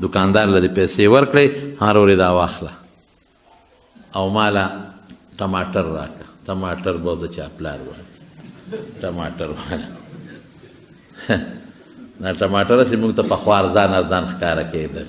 دکاندار له دې پیسې ورکړې، ها رورې دا واخله او ماله ټماټر راکړه. ټماټر به زه چا پلار وایي ټماټر واله دا ټماټر هسې موږ ته پخوا ارزان ارزان ښکاره کېده،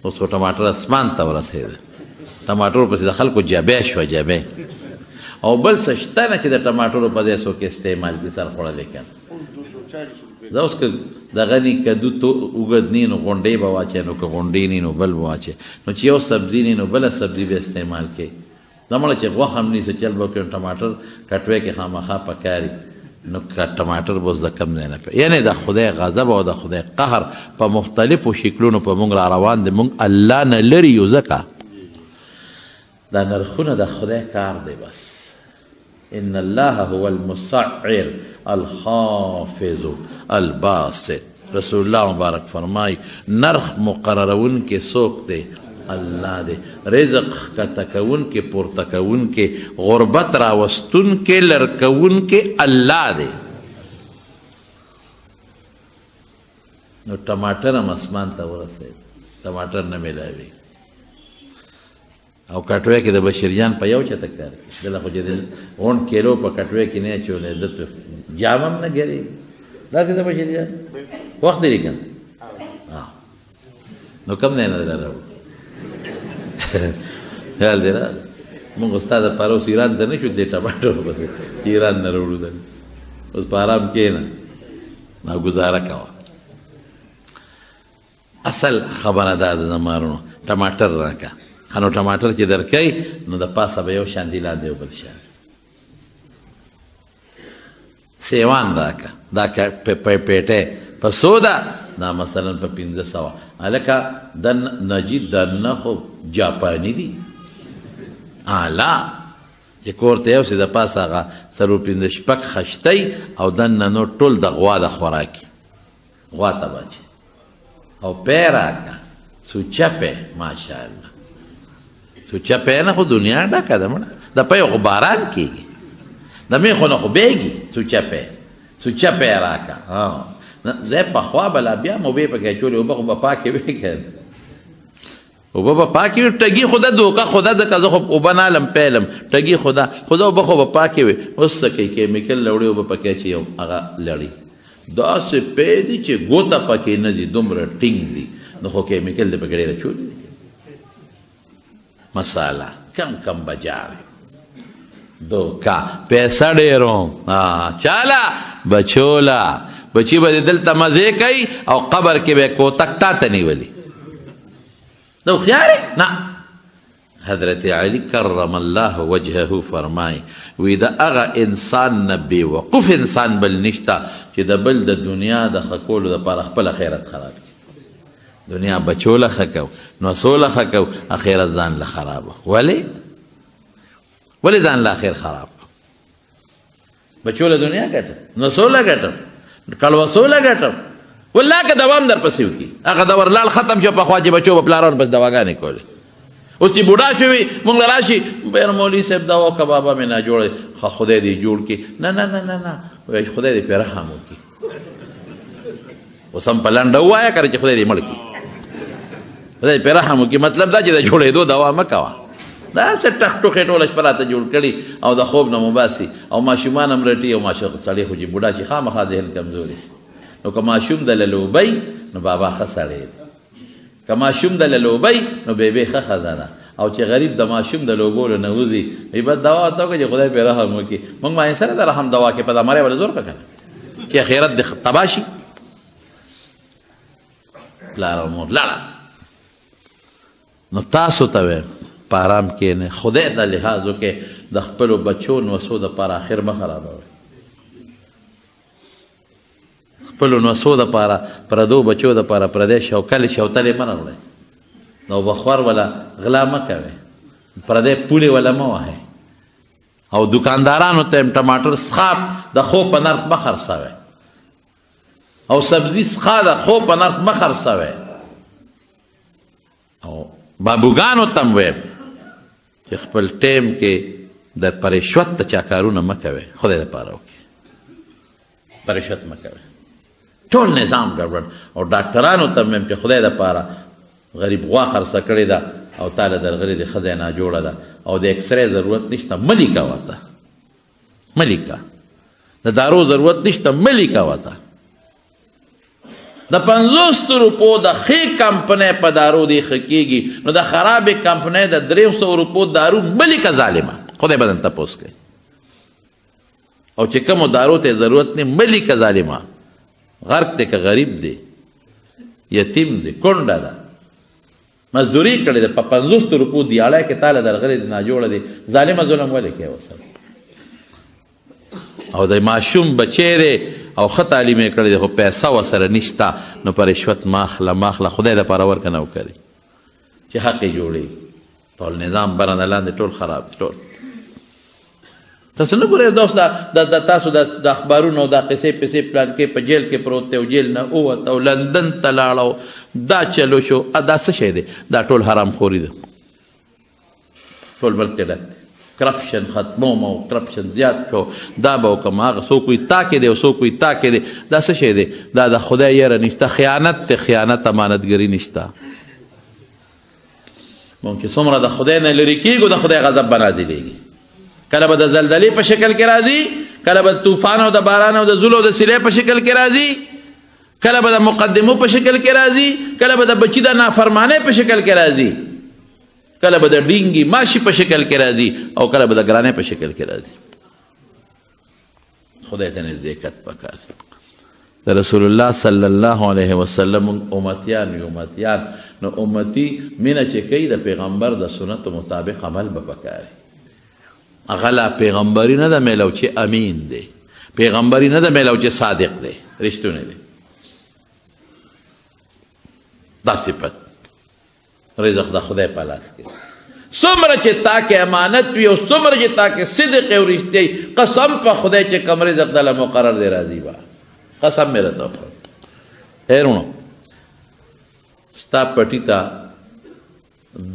اوس خو ټماټر اسمان ته ورسېده. ټماټرو پسې د خلکو جبې شوه جبې. او بل څه شته نه چې د ټماټرو په ځای څوک استعمال کړي سر خوړلی که دا اوس که دغه ني کدو تو اوږد نی نو غونډۍ به واچوې، نو که غونډۍ نی نو بل به واچوې، نو چې یو سبزي نی نو بله سبزي به استعمال کړي. دا مړه چې غوښه هم نیسي چل به وکړي، ټماټر کټوۍ کې خامخا پکاري، نو ټماټر به اوس د کم ځای نه پی. یعنې د خدای غضب او د خدای قهر په مختلفو شکلونو په موږ را روان دی. موږ الله نه لرې یو ځکه دا نرخونه د خدای کار دی. بس ان الله هو المسعر الخافض الباسط. رسول الله مبارک فرمای نرخ مقررون کې څوک دی؟ الله دی. رزق کته کون کې پورته کون کې غربت راوستون کې لرکون کې الله دی. نو ټماټر هم اسمان ته ورسېد، ټماټر نه میلاوي. او کټوۍ کې د بشیرجان په یو چته کار دله خو چې د 1 کیلو په کټوۍ کې نه اچولی ده ته جام هم نه ګرېږي. داسې د بشیرجان وخت دی که نو کم دی نه دی راوړو خیال دی را مونږ ستا دپاره اوس ایران ته نه شو دی ټماټر پسې چې ایران نه راوړو ده. اوس په ارام کښېنه او ګزاره کوه. اصل خبره دا د زمارونو ټماټر راکه. نو ټماټر چې درکوي نو د پاسه به یو شان دی لاندې یو بل شان. سیوان راکه دا پیټۍ په څو ده؟ دا مثلا په 500. هلکه د نجید دننه خو جاپاني دي اعلی چې کور ته یوسې د پاسه هغه 4-5 خشتۍ او دننه نو ټول د غوا د خوراکي غوا ته بچي. او پی راکه سوچه پی ماشاءالله سوچه پی نه خو دنیا ډکه ده مړه د پی خو باران کېږي د میخو نه خو بیږي. سوچه پی راکه زه پخوا بلا بیا موبې پکې اچولې اوبه خو به پاکې وې که اوبه به پاکې وې. ټګي خو ده دوکه خو ده ځکه زه خو اوبه نالم پیلم ټګي خو ده اوبه خو به پاکې وې. اوس څه کوي کیمیکل لوړې اوبه پکې اچوي او هغه لړي. داسې پی دي چې ګوته پکې نه دي دومره ټینګ دي نو خو کیمیکل دې پکې ډېر اچولي دي. مساله کم بجاوي دوکه پیسه ډېرو چاله بچوله بچی به دلته مزې کوي او قبر کې به کوتک تا ته نیولي. نو خیال نه حضرت علی کرم الله وجهه فرمای وی د هغه انسان نه بېوقوف انسان بل نشته چې د بل د دنیا د ښه کولو دپاره خپله خیرت خراب کړي. دنیا بچوله ښه کو نسوله ښه کو اخرت ځان له خرابه. ولې ځان له اخر خراب بچوله دنیا ګټه نسوله ګټه کلوسوله ګټه والله که دوام در پسې وکړي هغه دور لاړ ختم شو. پخوا چې بچو به پلارانو پس دواګانې کولې. اوس چې بوډا شوي مونږ له راشي بیر مولوي صاحب دا وکړه بابا مې نه جوړی خدای دې جوړ کړي. نه نه نه نه نه وایي خدای دې پرې رحم وکړي. اوس هم په لنډه ووایه که چې خدای دې مړ کړي خدای دې پرې رحم وکړي. مطلب دا چې د جوړېدو دوا مه کوه. دا څه ټک ټوکې ټوله شپه راته جوړ کړي او د خوب نه مباسي او ماشومان هم رټي او سړی خو چې بوډا شي خامخا ذهن کمزوري شي. نو که ماشوم دله لوبۍ نو بابا ښه سړی دی، که ماشوم دله لوبۍ نو بیبۍ ښه ښځه ده. او چې غریب د ماشوم د لوبولو نه وځي وایي بس دوا ورته وکړه چې خدای پرې رحم وکړي. موږ باندې سره د رحم دوا کې په دا مری ولې زور که کنه چې اخرت دې تباه شي. پلار او مور لاړه نو تاسو ته وایم په ارام کښېنئ. خدای ته لحاظ وکړئ د خپلو بچو نوسو دپاره اخر مه خرابوئ. خپلو نوسو دپاره پردو بچو دپاره پردی شوتلې مه راوړئ. نو بخور ولا غلا مه کوئ. پردی پولې ولا مه وهئ. او دکاندارانو ته هم ټماټر څښاپ د ښو په نرخ مه خرڅوئ. او سبزي څښا د ښو په نرخ مه خرڅوئ. او بابوګانو ته هم ویم چې خپل ټیم کې د پرشوت ته چا کارونه مه کوئ. خدای دپاره وکړئ پرشوت مه کوئ. ټول نظام ګډوډ. او ډاکټرانو ته هم ویم چې خدای دپاره غریب غوا خرڅه کړې ده او تاله درغلې د ښځی ناجوړه ده او د اکسرې ضرورت نشته مه لیکه ورته مه لیکه د دارو ضرورت نشته مه لیکه ورته د 50 روپو د ښې کمپنۍ په دارو دی ښه کېږي نو د خرابې کمپنۍ د 300 روپو دارو مه لیکه ظالمه خدای به درته تپوس کوي او چې کومو دارو ته ضرورت نه مه لیکه ظالمه غرق دی که غریب دی یتیم دی کونډه ده مزدوري کړې ده په 50 روپو دیاړی کې تاله درغلې د ناجوړه دی ظالمه ظلم ولې کوې ورسره او د ماشوم بچی دی او ښه تعلیم یې کړی دی خو پیسه ورسره نشته نو په رشوت ماخله خدای دپاره ورکه نوکري چې حق یې جوړېږي ټول نظام برنه لاندې ټول خراب ټول تاسو نه ګورئ دوست تاسو د اخبارونو دا قصې پسې پلان کې په جیل کې پروت دی او جیل نه ووت او لندن ته لاړ او دا چلو شو دا څه شی دی دا ټول حرام خوري ده ټول ملک ته ډک دی کرپشن ختموم او کرپشن زیات شو دا به وکړم هغه څوک وایي تا کې دی او څوک وایي تا کې دی دا څه شی دی دا د خدای یره نشته خیانت دی خیانت امانتګري نشته مونږ چې څومره د خدای نه لرې کېږو د خدای غضب به نازلېږي کله به د زلزلې په شکل کې راځي کله به د طوفان او د باران او د زلو او د سیلۍ په شکل کې راځي کله به د مقدمو په شکل کې راځي کله به د بچي د نافرمانۍ په شکل کې راځي کله به د ډینګي ماشي په شکل کې راځي او کله به د ګرانۍ په شکل کې راځي خدای ته نزدېکت پکار د رسول الله صلی الله علیه وسلم امتیان نو امتی مینه چې کوي د پیغمبر د سنت مطابق عمل به پکار هغه لا پیغمبري نه ده میلو چې امین دی پیغمبري نه ده میلو چې صادق دی رښتونی دی دا صفت رزق د خدای په لاس کې څومره چې تا کې امانت وي او څومره چې تا کې صدق او رښتیا قسم په خدای چې کوم رزق دله مقرر دی راځي به قسم مې راته وکړ هیرونو ستا پټي ته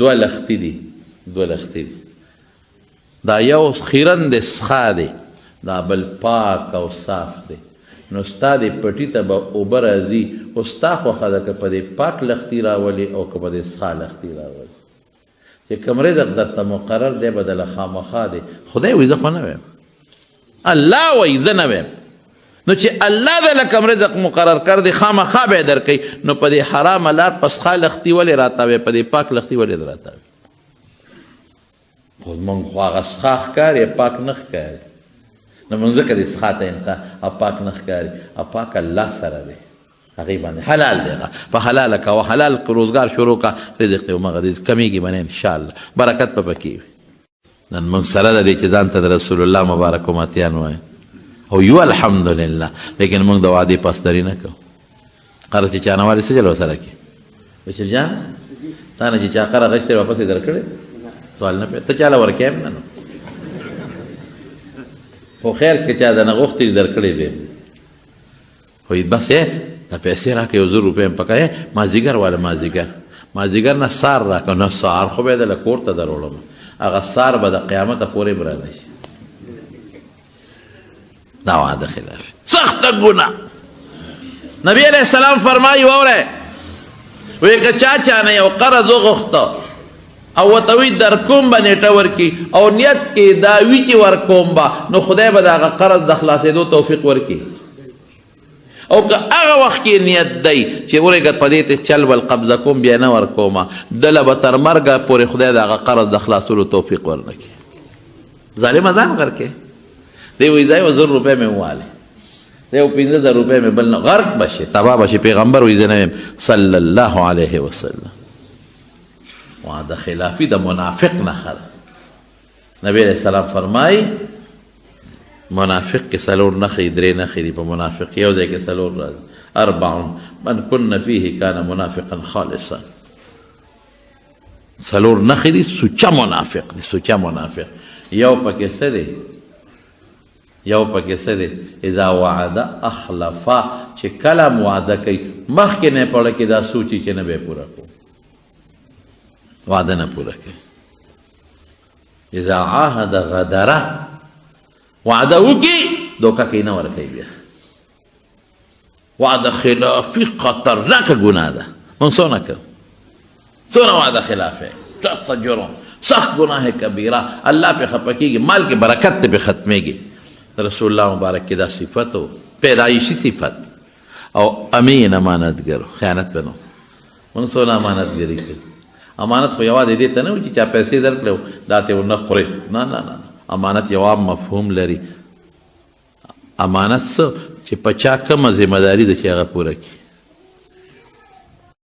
2 لختي دي دا یو خیرن د سخا دی دا بل پاک او صاف دی نو ستا د پټي ته به اوبه راځي او ستا خوښه ده که په دې پاک لختي راولي او که په دې سخا لختي راولي چې کوم رزق درته مقرر دی به دله خامخا دی خدای وایي زه خو نه ویم الله وایي زه نه ویم نو چې الله دله کوم رزق مقرر کړ دی خامخا به یې درکوي نو په دې حرامه لار په سخا لختي ولې راتاوې په دې پاک لختي ولې راتاوې خو مونږ خو هغه سخا ښکاري پاک نه ښکاري نو مونږ ځکه دې سخا ته انسان پاک نه ښکاري پاک الله سره دی هغې باندې حلال دی په حلاله کوه حلال روزګار شروع کا رزق دی همغه دی کمیږي به نه انشاءالله برکت به پکې وي نن مونږ سره د دې چې ځان ته د رسول الله مبارک امتیان وایو او یو الحمدلله لیکن مونږ د وعدې پاسداري نه کوو قرض چې چا نه والي څه چل ورسره کړي بشیر جان تا نه چې چا قرض اخیستی واپس یې درکړی سوال نه ته چاله ورکې هم نه نو خو خیر که چا دنه غوښتي درکړی دی خو بس دا پیسې راکړه 1000 روپۍ هم پکه مازدیګر واله مازدیګر نه سار راکړه نه سار خو به یې دله کور ته دروړم هغه سار به د قیامته پورې به رانشي دا وعده خلاف سخته ګناه نبی علیہ السلام فرمایي واورئ وایي که چا نه یو قرض وغوښته او ورته وي در کوم به نیټه ورکړي او نیت کې دا وي چې ورکوم به نو خدای به د هغه قرض د خلاصېدو توفیق ورکړي او که هغه وخت کې نیت دی چې ورېږه په دې ته چل بل قبضه کوم بیا نه ورکومه دله به تر مرګه پورې خدای د هغه قرض د خلاصولو توفیق ورنکړي ظالمه ځان غرقې دی وایي دا 1000 روپۍ مې ووالې دی 15,000 روپۍ مې بل نه غرق به شي تباه به شي پیغمبر وایي زه نه یم صلی الله علیه وسلم وعده خلافي د منافق نښه ده نبی علیہ السلام فرمایي منافق کې 4 نښې 3 نښې دي په منافق یو ځای کې 4 راځي 4 من كن فيه كان منافقا خالصا 4 نښې دي سوچه منافق دي سوچه منافق یو پکې څه دی اذا وعده اخلفا چې کلم وعده کوي مخکې نه پړه کې دا سوچي چې نه به پوره کوو وعده نه پوره کوي اذا عاهد غدره وعده وکړي دوکه کوي نه ورکوي بیا وعده خلافي خطرناکه ګناه ده مونږ څه نه کوو څونه وعده خلاف ہے ټسته جرم سخت گناہ کبیره الله پہ خفه کیږي مال کې برکت ته پہ ختمیږي رسول الله مبارک کې دا صفت و پیدایشی صفت او امین امانتګر خیانت بنو من څونه امانتګری کوي امانت خو یوازې دې ته نه و چې چا پیسې درکړو دا ته ونه خورې نه نه نه امانت یو عام مفهوم لري امانت څه چې په چا کومه ذمه داري ده چې هغه پوره کړي